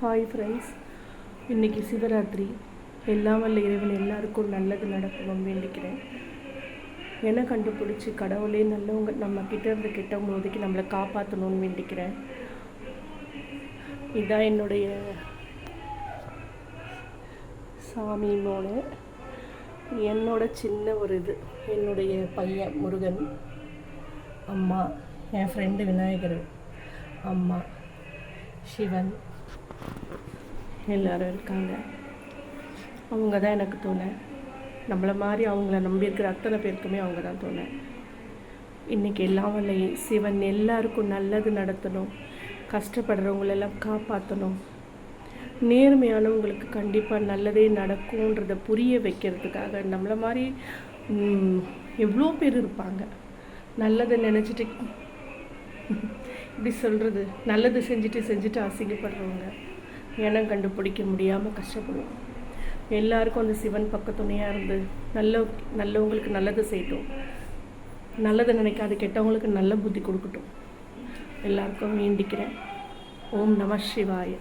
Hi friends, இன்றைக்கி சிவராத்திரி. எல்லாம் வல்ல இறைவன் எல்லாருக்கும் நல்லது நடக்கணும்னு வேண்டிக்கிறேன். என்னை கண்டுபிடிச்சி கடவுளே நல்லவங்க நம்ம கிட்ட இருந்து கெட்டவங்க ஒதுக்கி நம்மளை காப்பாற்றணும்னு வேண்டிக்கிறேன். இதுதான் என்னுடைய சாமியோட என்னோட சின்ன ஒரு இது. என்னுடைய பையன் முருகன், அம்மா, என் ஃப்ரெண்டு விநாயகர், அம்மா சிவன் எல்லோரும் இருக்காங்க. அவங்க தான் எனக்கு தோணை. நம்மளை மாதிரி அவங்கள நம்பியிருக்கிற அத்தனை பேருக்குமே அவங்க தான் தோணை. இன்றைக்கி எல்லாம் வல்ல சிவன் எல்லாருக்கும் நல்லது நடத்தணும், கஷ்டப்படுறவங்களெல்லாம் காப்பாற்றணும், நேர்மையானவங்களுக்கு கண்டிப்பாக நல்லதே நடக்கும்ன்றதை புரிய வைக்கிறதுக்காக. நம்மளை மாதிரி எவ்வளோ பேர் இருப்பாங்க, நல்லதை நினச்சிட்டு இப்படி சொல்கிறது, நல்லது செஞ்சுட்டு அசிங்கப்படுறவங்க, இனம் கண்டுபிடிக்க முடியாமல் கஷ்டப்படுவோம். எல்லாருக்கும் அந்த சிவன் பக்கத்துணையாக இருந்து நல்லவங்களுக்கு நல்லது செய்யட்டும், நல்லதை நினைக்காது கெட்டவங்களுக்கு நல்ல புத்தி கொடுக்கட்டும். எல்லாருக்கும் வேண்டிக்கிறேன். ஓம் நம சிவாய.